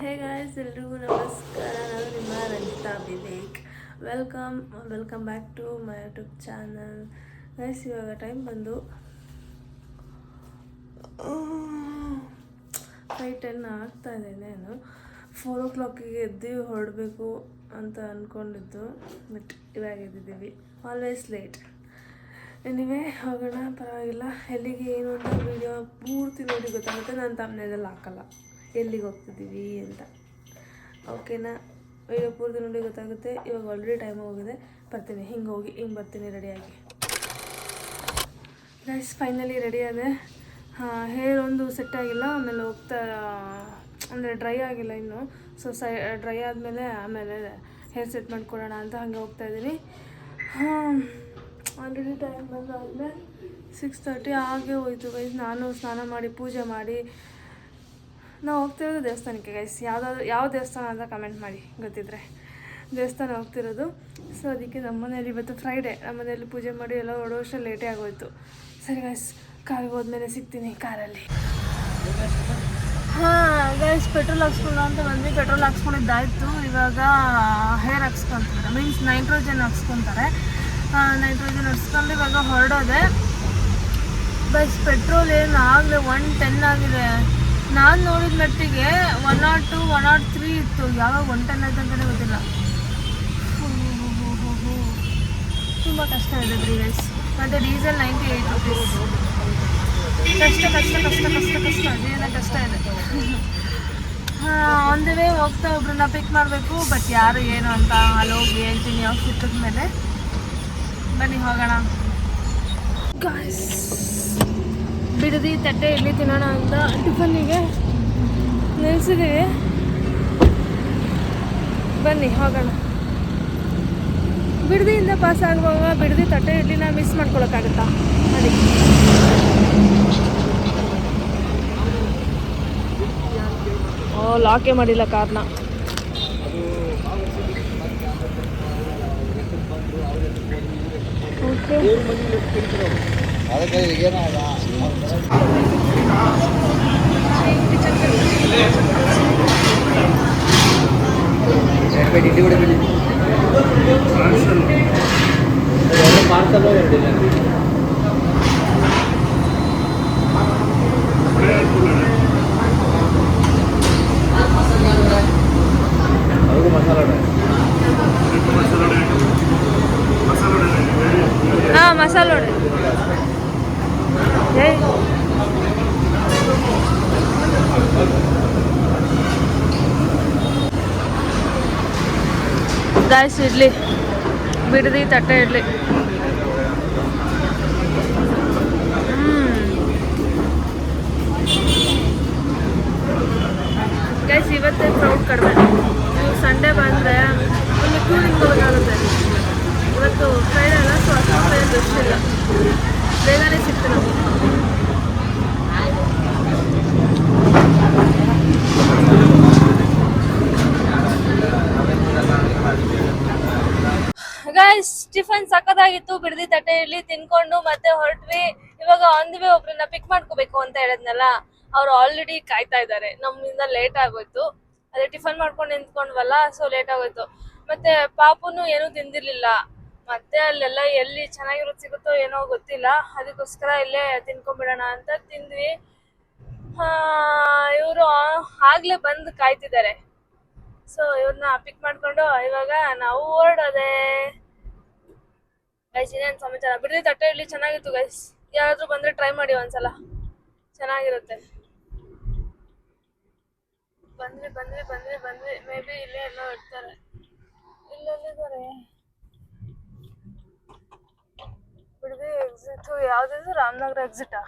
Hey guys, ಎಲ್ರಿಗೂ ನಮಸ್ಕಾರ. ನಾನು ನಿಮ್ಮ Ranjitha Vivek. Welcome back to my YouTube channel. Guys, ಇವಾಗ ಟೈಮ್ ಬಂದು 5:10 ಆಗ್ತಾ ಇದೆ. ನಾನು 4 o'clock ಎದ್ದು ಹೊರಡಬೇಕು ಅಂತ ಅಂದ್ಕೊಂಡಿದ್ದು, ಬಟ್ ಇವಾಗ ಎದ್ದಿದ್ದೀವಿ. Always late. ಎನಿವೇ, ಹೋಗೋಣ, ಪರವಾಗಿಲ್ಲ. ಎಲ್ಲಿಗೆ ಏನು ಅಂತ ವೀಡಿಯೋ ಪೂರ್ತಿ ನೋಡಿ ಗೊತ್ತಾಗುತ್ತೆ. ನಾನು ತಮ್ಮನೇದಲ್ಲಿ ಹಾಕಲ್ಲ ಎಲ್ಲಿಗೆ ಹೋಗ್ತಿದ್ದೀವಿ ಅಂತ. ಓಕೆನಾ? ವೀಡಿಯೋ ಪೂರ್ತಿ ನೋಡಿ ಗೊತ್ತಾಗುತ್ತೆ. ಇವಾಗ ಆಲ್ರೆಡಿ ಟೈಮ್ ಹೋಗಿದೆ. ಬರ್ತೀನಿ, ಹಿಂಗೆ ಬರ್ತೀನಿ ರೆಡಿಯಾಗಿ. ಗೈಸ್, ಫೈನಲಿ ರೆಡಿ ಆದೆ. ಹೇರ್ ಒಂದು ಸೆಟ್ ಆಗಿಲ್ಲ, ಆಮೇಲೆ ಹೋಗ್ತಾ ಅಂದರೆ ಡ್ರೈ ಆಗಿಲ್ಲ ಇನ್ನು. ಸೊ ಡ್ರೈ ಆದಮೇಲೆ ಹೇರ್ ಸೆಟ್ ಮಾಡ್ಕೊಳ್ಳೋಣ ಅಂತ ಹಾಗೆ ಹೋಗ್ತಾಯಿದ್ದೀನಿ. ಆಲ್ರೆಡಿ ಟೈಮ್ ಬಂದಾದಮೇಲೆ 6:30 ಆಗೇ ಹೋಯ್ತು ಗೈಸ್. ನಾನು ಸ್ನಾನ ಮಾಡಿ ಪೂಜೆ ಮಾಡಿ ನಾವು ಹೋಗ್ತಿರೋದು ದೇವಸ್ಥಾನಕ್ಕೆ ಗೈಸ್. ಯಾವ ದೇವಸ್ಥಾನ ಅಂತ ಕಮೆಂಟ್ ಮಾಡಿ ಗೊತ್ತಿದ್ದರೆ. ದೇವಸ್ಥಾನ ಹೋಗ್ತಿರೋದು. ಸೊ ಅದಕ್ಕೆ ನಮ್ಮನೇಲಿ ಇವತ್ತು ಫ್ರೈಡೇ, ನಮ್ಮನೇಲಿ ಪೂಜೆ ಮಾಡಿ ಎಲ್ಲ ಹೊಡೋಷ್ಟು ಲೇಟೇ ಆಗೋಯ್ತು. ಸರಿ ಗೈಸ್, ಕಾರಿಗೆ ಹೋದ್ಮೇಲೆ ಸಿಗ್ತೀನಿ ಕಾರಲ್ಲಿ. ಗೈಸ್, ಪೆಟ್ರೋಲ್ ಹಾಕ್ಸ್ಕೊಳ್ಳೋ ಅಂತ ಬಂದ್ವಿ. ಪೆಟ್ರೋಲ್ ಹಾಕ್ಸ್ಕೊಂಡಿದ್ದಾಯಿತು. ಇವಾಗ ಹೇರ್ ಹಾಕ್ಸ್ಕೊತಾರೆ, ಮೀನ್ಸ್ ನೈಟ್ರೋಜನ್ ಹಾಕ್ಸ್ಕೊತಾರೆ. ನೈಟ್ರೋಜನ್ ಹಾಕ್ಸ್ಕೊಂಡು ಇವಾಗ ಹೊರಡೋದೆ. ಬಸ್ ಪೆಟ್ರೋಲ್ ಏನು ಆಗಲೇ 110 ಆಗಿದೆ. ನಾನು ನೋಡಿದ ಮಟ್ಟಿಗೆ 102, 103 ಇತ್ತು. ಯಾವಾಗ 110 ಆಯ್ತು ಅಂತಲೇ ಗೊತ್ತಿಲ್ಲ. ತುಂಬ ಕಷ್ಟ ಇದೆ ಗೈಸ್. ಮತ್ತು ಡೀಸೆಲ್ 98 ರುಪೀಸ್. ಕಷ್ಟ ಅದೇನೋ ಕಷ್ಟ ಇದೆ. ಆನ್ ದಿ ವೇ ಹೋಗ್ತಾ ಒಬ್ರನ್ನ ಪಿಕ್ ಮಾಡಬೇಕು. ಬಟ್ ಯಾರು ಏನು ಅಂತ ಅಲ್ಲೋಗಿ ಹೇಳ್ತೀನಿ ಅವ್ರು ಸಿಕ್ಕಿದ ಮೇಲೆ. ಬನ್ನಿ ಹೋಗೋಣ ಗಾಯ್ಸ್. ಬಿಡದಿ ತಟ್ಟೆ ಇಡ್ಲಿ ತಿನ್ನೋಣ ಅಂತ ಟಿಫನ್ನಿಗೆ ನಿಲ್ಸಿದ್ದೀವಿ. ಬನ್ನಿ ಹೋಗೋಣ. ಬಿಡದಿಯಿಂದ ಪಾಸ್ ಆಗುವಾಗ ಬಿಡದಿ ತಟ್ಟೆ ಇಡ್ಲಿನ ಮಿಸ್ ಮಾಡ್ಕೊಳಕ್ಕಾಗತ್ತಾ? ನೋಡಿ, ಲಾಕೇ ಮಾಡಿಲ್ಲ ಕಾರ್ನ. ಓಕೆ, ಮಸಾಲ ವಡೆ. ಗಾಯ್ಸ್, ಇಡ್ಲಿ, ಬಿಡದಿ ತಟ್ಟೆ ಇಡ್ಲಿ. ಗೈಸ್, ಇವತ್ತೇ ಕ್ರೌಡ್ ಕಡಿಮೆ. ನೀವು ಸಂಡೇ ಬಂದರೆ ಒಂದು ಕ್ಯೂರಿಂಗ್ ಹೋಗೋಕ್ಕಾಗುತ್ತೆ. ಇವತ್ತು ಫ್ರೈಡೇ ಅಲ್ಲ, ಸೊ ಅಷ್ಟೊಂದು ರಶ್ ಇಲ್ಲ. ಬೇಗನೆ ಸಿಕ್ತು ನಮಗೆ. Guys, tiffin ಸಕ್ಕತ್ತಾಗಿತ್ತು. ಬಿಡದಿ ತಟ್ಟೆ ಇಡ್ಲಿ ತಿನ್ಕೊಂಡು ಮತ್ತೆ ಹೊರಟ್ವಿ. ಇವಾಗ ಆನ್ ದಿ ವೇ ಒಬ್ರನ್ನ ಪಿಕ್ ಮಾಡ್ಕೋಬೇಕು ಅಂತ ಹೇಳಿದ್ನಲ್ಲ, ಅವ್ರು ಆಲ್ರೆಡಿ ಕಾಯ್ತಾ ಇದ್ದಾರೆ. ನಮ್ಮಿಂದ ಲೇಟ್ ಆಗೋಯ್ತು. ಅದೇ ಟಿಫನ್ ಮಾಡ್ಕೊಂಡು ನಿಂತ್ಕೊಂಡ್ವಲ್ಲ, ಸೊ ಲೇಟ್ ಆಗೋಯ್ತು. ಮತ್ತೆ ಪಾಪುನು ಏನೂ ತಿಂದಿರ್ಲಿಲ್ಲ. ಮತ್ತೆ ಅಲ್ಲೆಲ್ಲ ಎಲ್ಲಿ ಚೆನ್ನಾಗಿರೋದು ಸಿಗುತ್ತೋ ಏನೋ ಗೊತ್ತಿಲ್ಲ. ಅದಕ್ಕೋಸ್ಕರ ಇಲ್ಲೇ ತಿನ್ಕೊಂಡ್ಬಿಡೋಣ ಅಂತ ತಿಂದ್ವಿ. ಇವರು ಆಗ್ಲೇ ಬಂದು ಕಾಯ್ತಿದ್ದಾರೆ. ಸೊ ಇವ್ರನ್ನ ಪಿಕ್ ಮಾಡ್ಕೊಂಡು ಇವಾಗ ನಾವು ಹೊರಡೋದೆ. ಗೈಸ್, ಇನ್ನೇನು ಸಮಾಚಾರ? ಬಿಡದಿ ತಟ್ಟೆ ಇಡ್ಲಿ ಚೆನ್ನಾಗಿತ್ತು ಗೈಸ್. ಯಾರಾದ್ರೂ ಬಂದ್ರೆ ಟ್ರೈ ಮಾಡಿ ಒಂದ್ಸಲ, ಚೆನ್ನಾಗಿರುತ್ತೆ. ಬಂದ್ವಿ. ಮೇ ಬಿ ಇಲ್ಲೇ ಎಲ್ಲೋ ಇರ್ತಾರೆ. ಇಲ್ಲೆಲ್ಲಿದ್ದಾರೆ? ಬಿಡದಿ ಎಕ್ಸಿಟ್ ಯಾವ್ದಿದೆ? ರಾಮನಗರ ಎಕ್ಸಿಟಾ?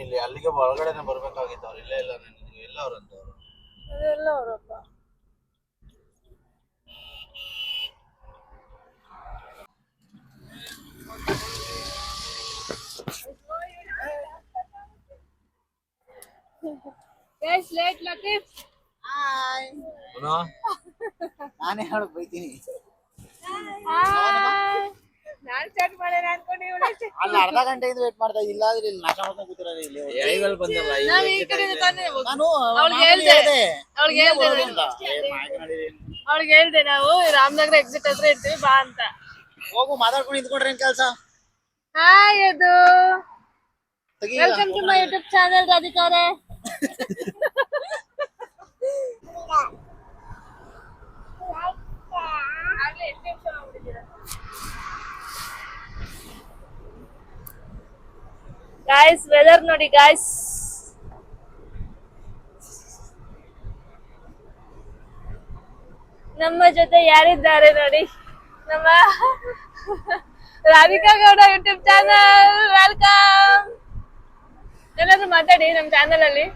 ಇಲ್ಲಿ ಅಲ್ಲಿಗೆ ಒಳಗಡೆನೆ ಬರ್ಬೇಕಾಗಿತ್ತು. ಅವ್ರು ಇಲ್ಲೇ ಇಲ್ಲ. ನನಗೆ ಎಲ್ಲ ಅವ್ರಂತವ್ರು ಅದೆಲ್ಲ ಅವರಪ್ಪ. Guys, late Latif. ಹಾಯ್. ನಾನೇ ಹೇಳಕ್ ಬೈತೀನಿ. ಹಾಯ್. ಅಲ್ಲಿ ಅರ್ಧ ಗಂಟೆಯಿಂದ ವೇಟ್ ಮಾಡ್ತಾ ಇಲ್ಲ ಆದ್ರೆ ಇಲ್ಲಿ ನಾಶ ಮಾಡ್ಕೊಂಡು ಕೂತಿರೋದು ಇಲ್ಲಿ ಬಂದಲ್ಲ ನಾನು ಅವ್ಳಿಗೆ ಹೇಳ್ದೆ ನಾವು ರಾಮನಗರ ಎಕ್ಸಿಟ್ ಹತ್ರ ಇರ್ತೀವಿ ಬಾ ಅಂತ. ಹೋಗು ಮಾತಾಡ್ಕೊಂಡು ನಿಂತ್ಕೊಂಡ್ರೆ ಏನ್ ಕೆಲಸ. ಹಾಯ್ ಅದು welcome to my YouTube channel ರಾಧಿಕಾರೆ. ಗಾಯ್ಸ್ ವೆದರ್ ನೋಡಿ ಗಾಯ್ಸ್, ನಮ್ಮ ಜೊತೆ ಯಾರಿದ್ದಾರೆ ನೋಡಿ, ನಮ್ಮ Radhika Gowda YouTube channel. Welcome. ಏನಾದ್ರು ಮಾತಾಡಿ ನಮ್ ಚಾನಲ್ ಅಲ್ಲಿ,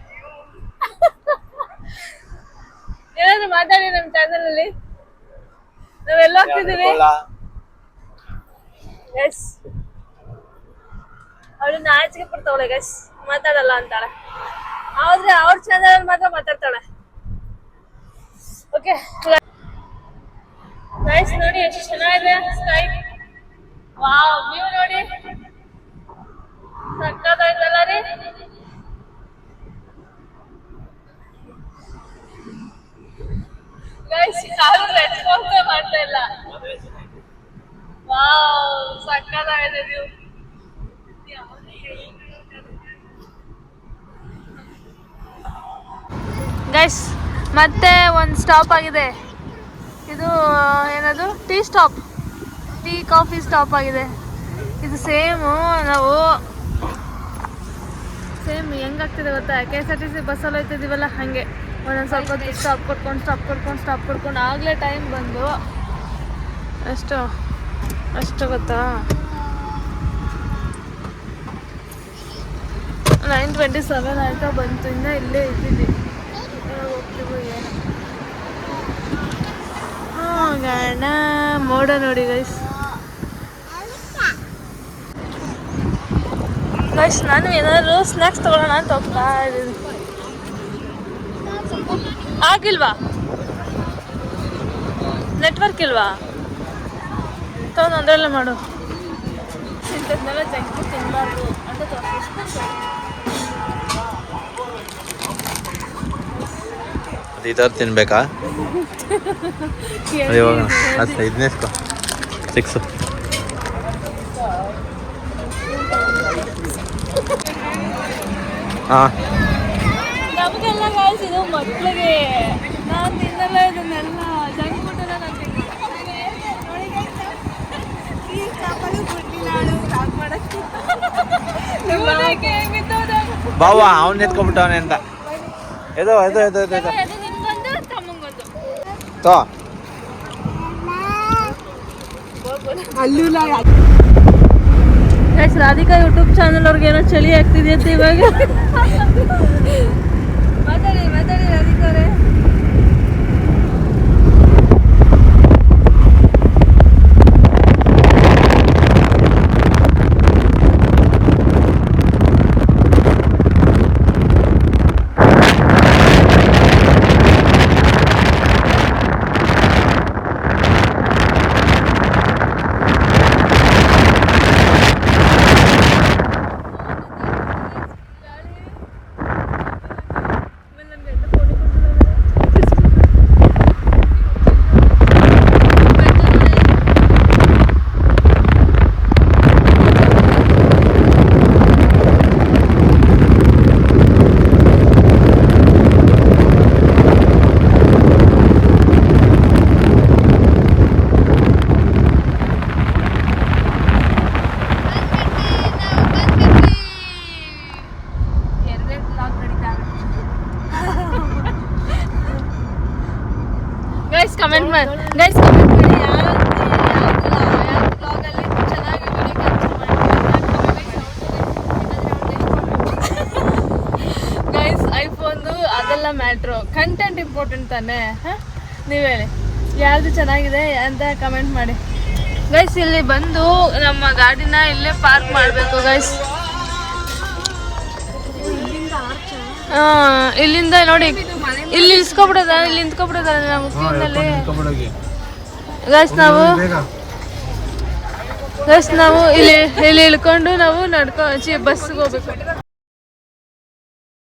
ಏನಾದ್ರು ಮಾತಾಡಿ ನಮ್ ಚಾನಲ್ ಅಲ್ಲಿ. ನಾವೆಲ್ಲ ಹೋಗ್ತಿದೀವಿ. ಎಸ್ ಅವಳು ನಾಚಿಕೆ ಪಡ್ತಾವಳೆ ಗೈಸ್, ಮಾತಾಡಲ್ಲ ಅಂತಾಳೆ, ಆದ್ರೆ ಅವ್ರ ಚಾನಲ್ ಅಲ್ಲಿ ಮಾತ್ರ ಮಾತಾಡ್ತಾಳೆ. ಓಕೆ ಗೈಸ್ ನೋಡಿ ಎಷ್ಟು ಚೆನ್ನಾಗಿದೆ ಸ್ಕೈ. ವಾವ್ ವ್ಯೂ ನೋಡಿ ಸಕ್ಕತ್ತಾಯ್ತಲ್ಲ ರೀ. ಗೈಸ್ ಯಾರು ರೆಸ್ಪಾನ್ಸ್ ಮಾಡ್ತಾ ಇಲ್ಲ. ವಾವ್ ಸಕ್ಕತ್ತಾಗಿದೆ ವ್ಯೂ. ಗೈಸ್ ಮತ್ತೆ ಒಂದು ಸ್ಟಾಪ್ ಆಗಿದೆ. ಇದು ಏನದು tea stop, tea coffee stop ಆಗಿದೆ. ಇದು ಸೇಮು ನಾವು ಸೇಮ್ ಹೆಂಗಾಗ್ತಿದೆ ಗೊತ್ತಾ, KSRTC ಬಸ್ಸಲ್ಲಿ ಹೋಗ್ತಿದ್ದೀವಲ್ಲ ಹಾಗೆ ಒಂದೊಂದು ಸ್ವಲ್ಪ ಹೊತ್ತು ಸ್ಟಾಪ್ ಕೊಡ್ಕೊಂಡು ಆಗಲೇ ಟೈಮ್ ಬಂದು ಅಷ್ಟು ಗೊತ್ತಾ 9:27 ಆಯ್ತಾ ಬಂತು. ಇನ್ನು ಇಲ್ಲೇ ಇದ್ದೀವಿ, ಹೋಗ್ತೀವಿ ಏನು. ಗಣ ಮೋಡ ನೋಡಿ ಗೈಸ್. ಗೈಸ್ ನಾನು ಏನಾದ್ರು ಸ್ನ್ಯಾಕ್ಸ್ ತಗೊಳ್ಳೋಣ ಅಂತ ಹೋಗ್ತಾ ಇದ್ದೀನಿ. ಆಗಿಲ್ವಾ, ನೆಟ್ವರ್ಕ್ ಇಲ್ವಾ, ತಗೊಂಡು ಒಂದರಲ್ಲೇ ಮಾಡು. ಇಂಥದ್ನೆಲ್ಲ ಜಂಕ್ ಫುಡ್ ತಿನ್ನಬಾರ್ದು ಅಂತ ತೋರಿಸ್ತೀನಿ. ಈ ಥರ ತಿನ್ಬೇಕಾ? ಇವಾಗ ಅಷ್ಟೇ ಇದನ್ನೇಸ್ಕೊ 6. ಹಾಂ ನಮಗೆಲ್ಲ ಗಾಯ್ಸ್ ಇದು ಮಕ್ಕಳಿಗೆ. ನಾನು ತಿನ್ನಲ್ಲ ಇದನ್ನೆಲ್ಲ ಜಂಕ್ ಫುಡ್ ಎಲ್ಲ ನಾನು ಬಾವ ಅವ್ನು ಎತ್ಕೊಂಡ್ಬಿಟ್ಟವನೆ ಅಂತ. ಇದು ತೋ ರಾಧಿಕಾ ಯೂಟ್ಯೂಬ್ ಚಾನಲ್ ಅವ್ರಿಗೆ ಏನೋ ಚಳಿ ಆಗ್ತಿದೆಯಂತೆ ಇವಾಗ. ಮಾತಾಡಿ ರಾಧಿಕಾ ಅವರೇ. ಕಮೆಂಟ್ ಮಾಡಿ ಗೈಸ್, ಕಮೆಂಟ್ ಮಾಡಿ ಯಾವ ಬ್ಲಾಗಲ್ಲಿ ಚೆನ್ನಾಗಿ ವಿಡಿಯೋ ಕ್ಯಾಪ್ಚರ್ ಮಾಡಿ. ಗೈಸ್ ಐಫೋನ್ದು ಅದೆಲ್ಲ ಮ್ಯಾಟ್ರು, ಕಂಟೆಂಟ್ ಇಂಪಾರ್ಟೆಂಟ್ ತಾನೇ. ನೀವು ಹೇಳಿ ಯಾವುದು ಚೆನ್ನಾಗಿದೆ ಅಂತ ಕಮೆಂಟ್ ಮಾಡಿ ಗೈಸ್. ಇಲ್ಲಿ ಬಂದು ನಮ್ಮ ಗಾಡಿನ ಇಲ್ಲೇ ಪಾರ್ಕ್ ಮಾಡಬೇಕು ಗೈಸ್. ಇಲ್ಲಿಂದ ನೋಡಿ, ಇಲ್ಲಿ ನಿಲ್ಸ್ಕೊಬಿಡೋದ, ಇಲ್ಲಿ ನಿಂತ್ಕೊಬಿಡೋದ ನಾವು ಕ್ಯೂನಲ್ಲಿ ಗೈಸ್. ನಾವು ಗೈಸ್ ನಾವು ಇಲ್ಲಿ ಇಳ್ಕೊಂಡು ನಾವು ಬಸ್ಸಿಗೆ ಹೋಗ್ಬೇಕು.